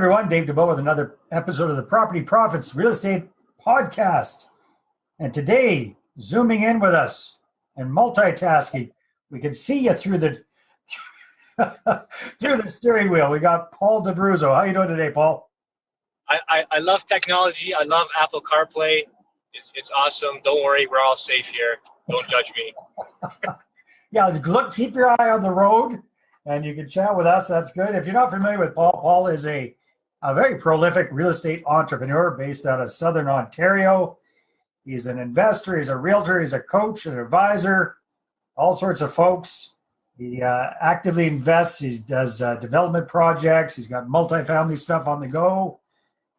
everyone, Dave Dubeau with another episode of the Property Profits Real Estate Podcast. And today, zooming in with us and multitasking, we can see you through the through the steering wheel. We got Paul Dubeau. How you doing today, Paul? I love technology. I love Apple CarPlay. It's awesome. Don't worry, we're all safe here. Don't judge me. Yeah, look, keep your eye on the road, and you can chat with us. That's good. If you're not familiar with Paul, Paul is a very prolific real estate entrepreneur based out of Southern Ontario. He's an investor. He's a realtor. He's a coach, an advisor, all sorts of folks. He actively invests. He does development projects. He's got multifamily stuff on the go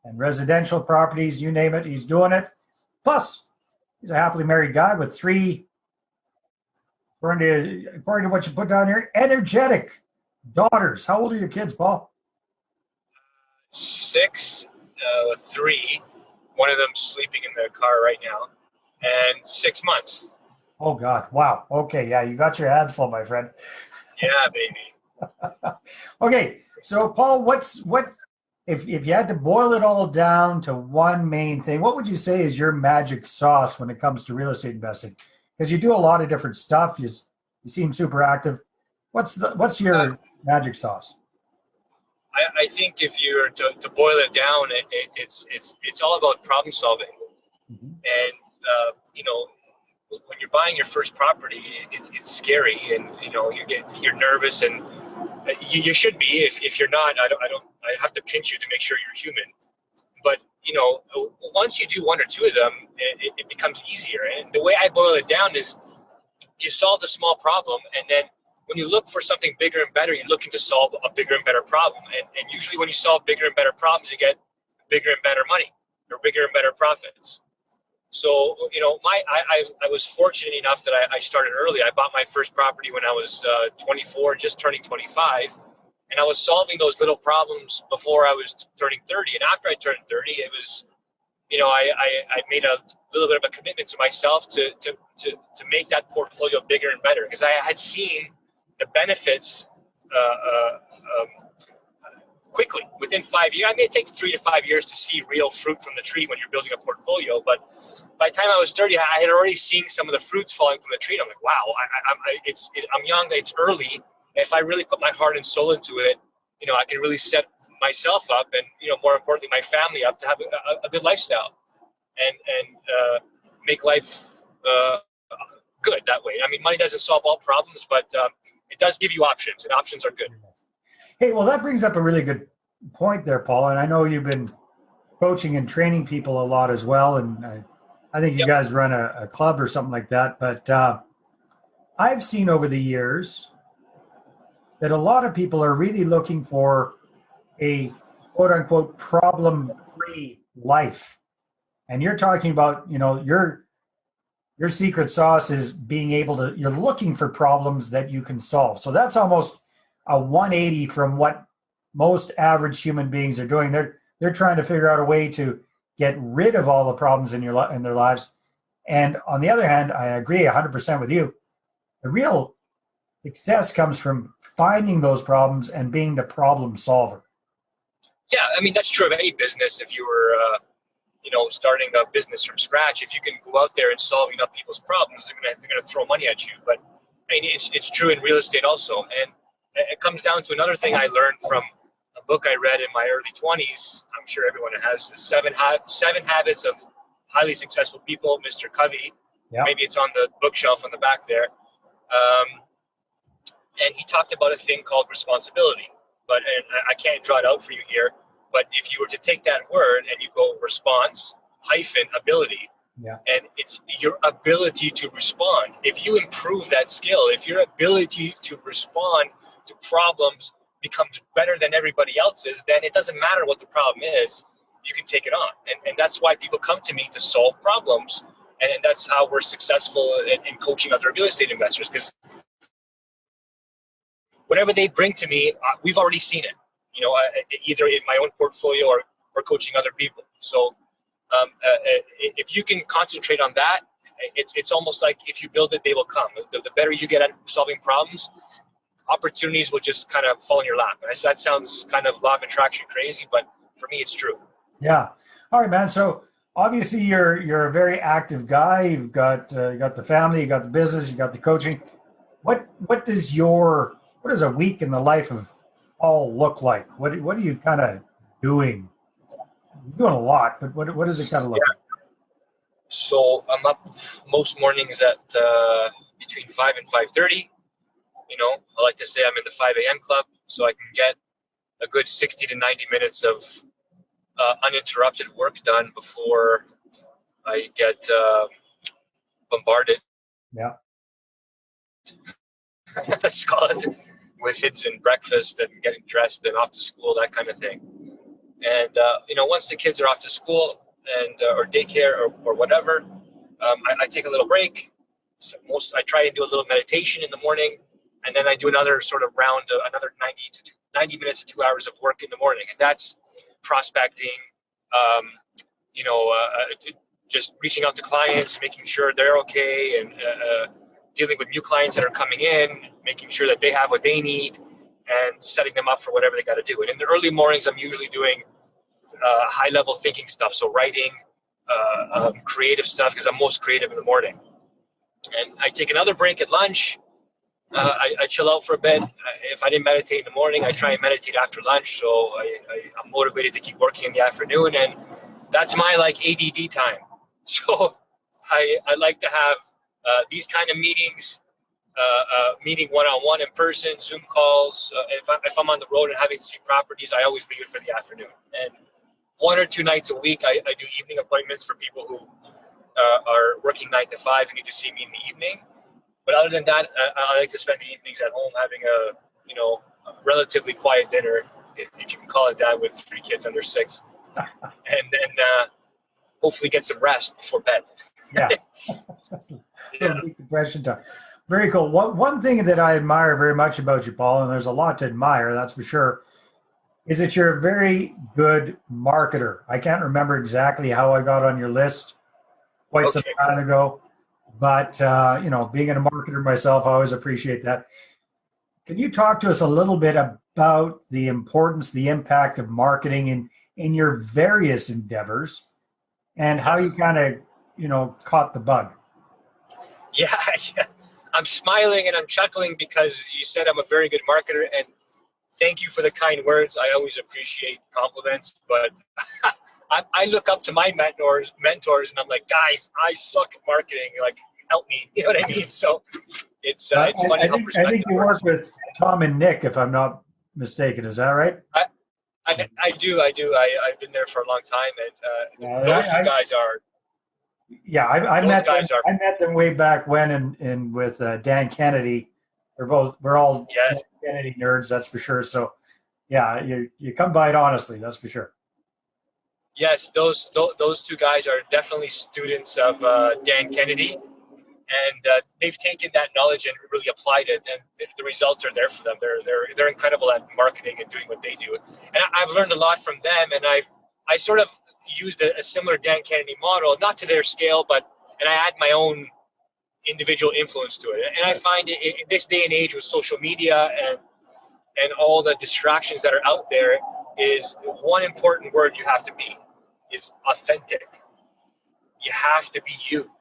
and residential properties, you name it, he's doing it. Plus, he's a happily married guy with three, according to what you put down here, energetic daughters. How old are your kids, Paul? 6, 3. One of them sleeping in the car right now, and 6 months. Oh, God. Wow. Okay. Yeah, you got your hands full, my friend. Yeah, baby. Okay. So, Paul, if you had to boil it all down to one main thing, what would you say is your magic sauce when it comes to real estate investing? Because you do a lot of different stuff. You seem super active. What's your magic sauce? I think if you were to boil it down, it's all about problem solving. Mm-hmm. And when you're buying your first property, it's scary, and you're nervous, and you should be. If you're not, I have to pinch you to make sure you're human. But once you do one or two of them, it becomes easier. And the way I boil it down is, you solve the small problem, and then when you look for something bigger and better, you're looking to solve a bigger and better problem. And usually when you solve bigger and better problems, you get bigger and better money, or bigger and better profits. So, I was fortunate enough that I started early. I bought my first property when I was 24, just turning 25. And I was solving those little problems before I was turning 30. And after I turned 30, it was, I made a little bit of a commitment to myself to make that portfolio bigger and better, because I had seen the benefits quickly within 5 years. I mean, it takes 3 to 5 years to see real fruit from the tree when you're building a portfolio, but by the time I was 30, I had already seen some of the fruits falling from the tree. And I'm like, wow, I'm young, it's early. If I really put my heart and soul into it, I can really set myself up, and more importantly, my family up to have a good lifestyle, and make life good that way. I mean, money doesn't solve all problems, but it does give you options, and options are good. Hey, well, that brings up a really good point there, Paul. And I know you've been coaching and training people a lot as well, and I think you guys run a club or something like that. But I've seen over the years that a lot of people are really looking for a quote-unquote problem-free life. And you're talking about, your secret sauce is being able to, you're looking for problems that you can solve. So that's almost a 180 from what most average human beings are doing. They're trying to figure out a way to get rid of all the problems in their lives. And on the other hand, I agree 100% with you. The real success comes from finding those problems and being the problem solver. Yeah, I mean, that's true of any business. If you were, starting a business from scratch, if you can go out there and solve enough people's problems, they're gonna throw money at you. But I mean, it's true in real estate also. And it comes down to another thing I learned from a book I read in my early 20s. I'm sure everyone has Seven Habits of Highly Successful People, Mr. Covey. Yep. Maybe it's on the bookshelf on the back there. And he talked about a thing called responsibility. And I can't draw it out for you here, but if you were to take that word and you go response hyphen ability, and it's your ability to respond. If you improve that skill, if your ability to respond to problems becomes better than everybody else's, then it doesn't matter what the problem is, you can take it on. And that's why people come to me to solve problems. And that's how we're successful in coaching other real estate investors, because whatever they bring to me, we've already seen it, either in my own portfolio or coaching other people. So if you can concentrate on that, it's almost like if you build it, they will come. The better you get at solving problems, opportunities will just kind of fall in your lap. And that sounds kind of law of attraction crazy, but for me, it's true. Yeah. All right, man. So obviously you're a very active guy. You've got you got the family, you got the business, you got the coaching. What does a week in the life of Paul look like? What are you kind of doing? You're doing a lot, but what does it kind of look like? So I'm up most mornings at between 5 and 5:30. You know, I like to say I'm in the 5 a.m. club, so I can get a good 60 to 90 minutes of uninterrupted work done before I get bombarded. Yeah. Let's call it, with kids and breakfast and getting dressed and off to school, that kind of thing. And you know, once the kids are off to school and or daycare or whatever, I take a little break. So I try and do a little meditation in the morning, and then I do another sort of round, another 90 minutes to 2 hours of work in the morning, and that's prospecting. You know, just reaching out to clients, making sure they're okay, and dealing with new clients that are coming in, making sure that they have what they need, and setting them up for whatever they got to do. And in the early mornings, I'm usually doing high-level thinking stuff, so writing, creative stuff, because I'm most creative in the morning. And I take another break at lunch. I chill out for a bit. If I didn't meditate in the morning, I try and meditate after lunch, so I'm motivated to keep working in the afternoon, and that's my like ADD time. So I like to have these kind of meetings, meeting one-on-one in person, Zoom calls. If I'm on the road and having to see properties, I always leave it for the afternoon. And 1 or 2 nights a week, I do evening appointments for people who are working 9 to 5 and need to see me in the evening. But other than that, I like to spend the evenings at home having a relatively quiet dinner, if you can call it that, with 3 kids under 6, and then hopefully get some rest before bed. Yeah. Decompression time. Very cool. One thing that I admire very much about you, Paul, and there's a lot to admire, that's for sure, is that you're a very good marketer. I can't remember exactly how I got on your list quite some time ago, but you know, being a marketer myself, I always appreciate that. Can you talk to us a little bit about the importance, the impact of marketing in your various endeavors, and how you kind of, you know, caught the bug? Yeah, I'm smiling and I'm chuckling because you said I'm a very good marketer, and thank you for the kind words. I always appreciate compliments, but I look up to my mentors, and I'm like, guys, I suck at marketing. Like, help me. You know what I mean? So it's funny how perspective I think you work with Tom and Nick, if I'm not mistaken. Is that right? I do. I've been there for a long time, and those two guys are. Yeah, I met them way back when, and with Dan Kennedy. We're all Dan Kennedy nerds, that's for sure. So, yeah, you come by it honestly, that's for sure. Yes, those two guys are definitely students of Dan Kennedy, and they've taken that knowledge and really applied it, and the results are there for them. They're incredible at marketing and doing what they do, and I've learned a lot from them. And I sort of used a similar Dan Kennedy model, not to their scale, and I add my own individual influence to it. And I find in this day and age with social media and all the distractions that are out there, is one important word you have to be is authentic. You have to be you.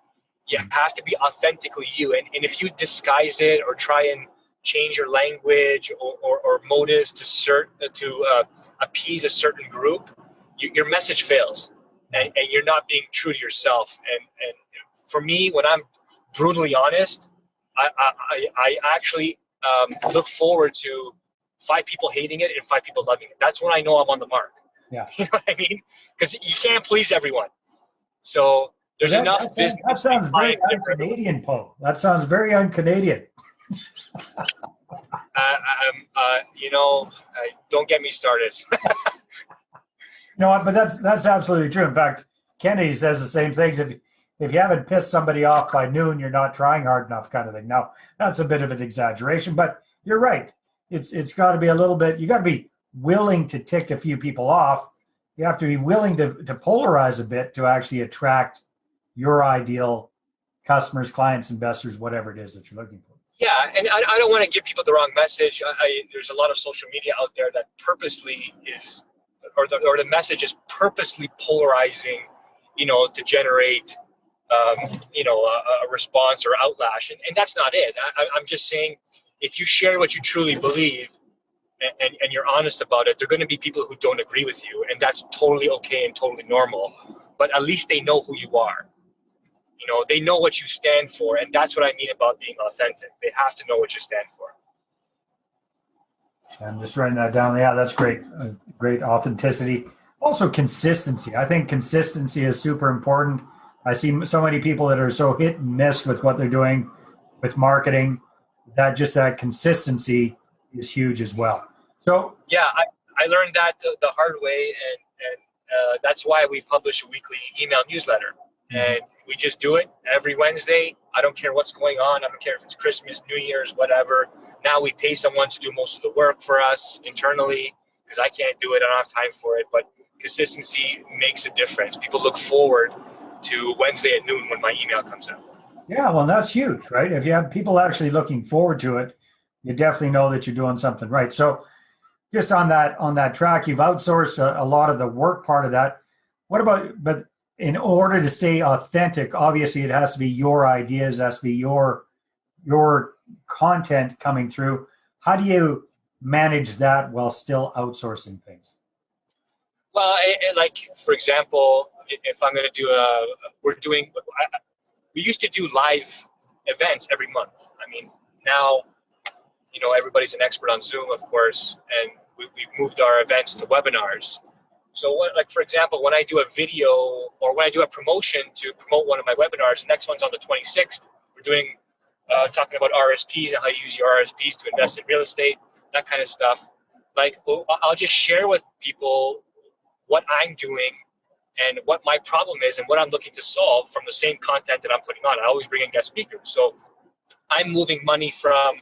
You have to be authentically you. And if you disguise it or try and change your language or motives to appease a certain group, your message fails, and you're not being true to yourself. And for me, when I'm brutally honest, I actually look forward to 5 people hating it and 5 people loving it. That's when I know I'm on the mark. Yeah. You know what I mean? Because you can't please everyone. So there's enough business. That sounds very un-Canadian, Paul. That sounds very un-Canadian. You know, don't get me started. You know what? But that's absolutely true. In fact, Kennedy says the same things. If you haven't pissed somebody off by noon, you're not trying hard enough, kind of thing. Now, that's a bit of an exaggeration, but you're right. It's got to be a little bit. You got to be willing to tick a few people off. You have to be willing to polarize a bit to actually attract your ideal customers, clients, investors, whatever it is that you're looking for. Yeah, and I don't want to give people the wrong message. There's a lot of social media out there that purposely is, or the message is purposely polarizing, to generate, a response or outlash, and that's not it. I'm just saying, if you share what you truly believe, and you're honest about it, there are going to be people who don't agree with you, and that's totally okay and totally normal. But at least they know who you are. They know what you stand for, and that's what I mean about being authentic. They have to know what you stand for. I'm just writing that down. Yeah, that's great. Great authenticity. Also, consistency. I think consistency is super important. I see so many people that are so hit and miss with what they're doing with marketing, that consistency is huge as well. So yeah, I learned that the hard way, and that's why we publish a weekly email newsletter. And we just do it every Wednesday. I don't care what's going on. I don't care if it's Christmas, New Year's, whatever. Now we pay someone to do most of the work for us internally because I can't do it. I don't have time for it. But consistency makes a difference. People look forward to Wednesday at noon when my email comes out. Yeah, well, that's huge, right? If you have people actually looking forward to it, you definitely know that you're doing something right. So just on that track, you've outsourced a lot of the work part of that. What about, but in order to stay authentic, obviously it has to be your ideas, has to be your content coming through. How do you manage that while still outsourcing things? Well, like, for example, if I'm going to do we used to do live events every month. I mean, now, everybody's an expert on Zoom, of course, and we've moved our events to webinars. So for example, when I do a video or when I do a promotion to promote one of my webinars, the next one's on the 26th. We're doing, talking about RSPs and how you use your RSPs to invest in real estate, that kind of stuff. I'll just share with people what I'm doing and what my problem is and what I'm looking to solve from the same content that I'm putting on. I always bring in guest speakers. So I'm moving money from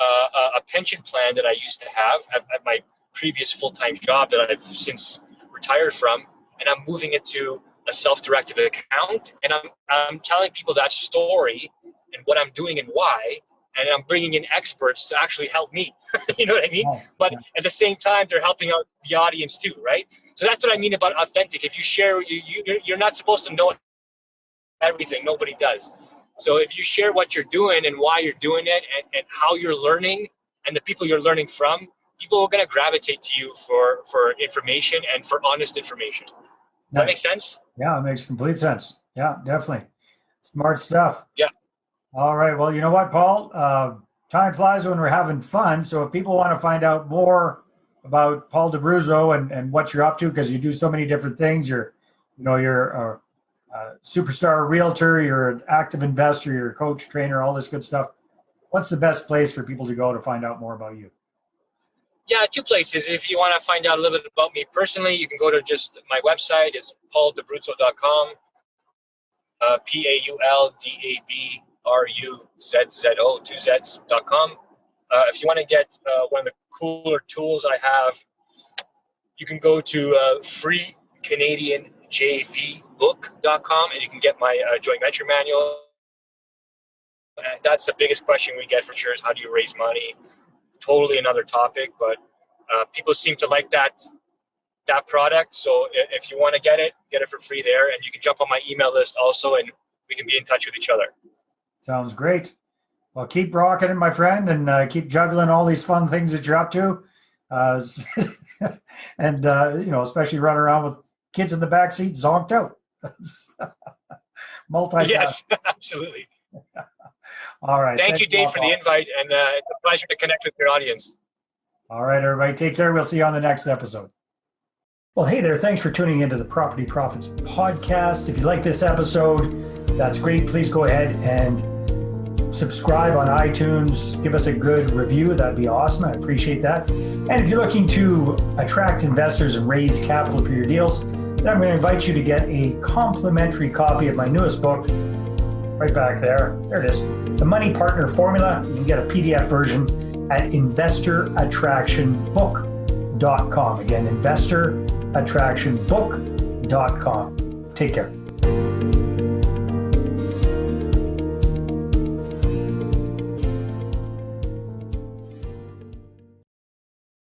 a pension plan that I used to have at my previous full-time job that I've since retired from, and I'm moving it to a self-directed account, and I'm telling people that story and what I'm doing and why, and I'm bringing in experts to actually help me. You know what I mean? Yes. But at the same time, they're helping out the audience too, right? So that's what I mean about authentic. If you share, you're not supposed to know everything. Nobody does. So if you share what you're doing and why you're doing it and how you're learning and the people you're learning from, people are going to gravitate to you for information and for honest information. Does that make sense? Yeah, it makes complete sense. Yeah, definitely. Smart stuff. Yeah. All right. Well, you know what, Paul? Time flies when we're having fun. So if people want to find out more about Paul D'Abruzzo and what you're up to, because you do so many different things, you're a superstar realtor, you're an active investor, you're a coach, trainer, all this good stuff. What's the best place for people to go to find out more about you? Yeah, two places. If you want to find out a little bit about me personally, you can go to just my website. It's pauldabruzo.com, PAULDABRUZZO, 2 Z's.com. If you want to get one of the cooler tools I have, you can go to freecanadianjvbook.com and you can get my joint venture manual. That's the biggest question we get for sure is how do you raise money? Totally another topic, but people seem to like that product. So if you want to get it for free there, and you can jump on my email list also, and we can be in touch with each other. Sounds great. Well, keep rocking it, my friend, and keep juggling all these fun things that you're up to, and especially running around with kids in the back seat zonked out. Multitasking. Yes, absolutely. All right. Thank you, Dave, for the invite, and it's a pleasure to connect with your audience. All right, everybody. Take care. We'll see you on the next episode. Well, hey there. Thanks for tuning into the Property Profits Podcast. If you like this episode, that's great. Please go ahead and subscribe on iTunes. Give us a good review. That'd be awesome. I appreciate that. And if you're looking to attract investors and raise capital for your deals, then I'm going to invite you to get a complimentary copy of my newest book. Right back there. There it is. The Money Partner Formula. You can get a PDF version at investorattractionbook.com. Again, investorattractionbook.com. Take care.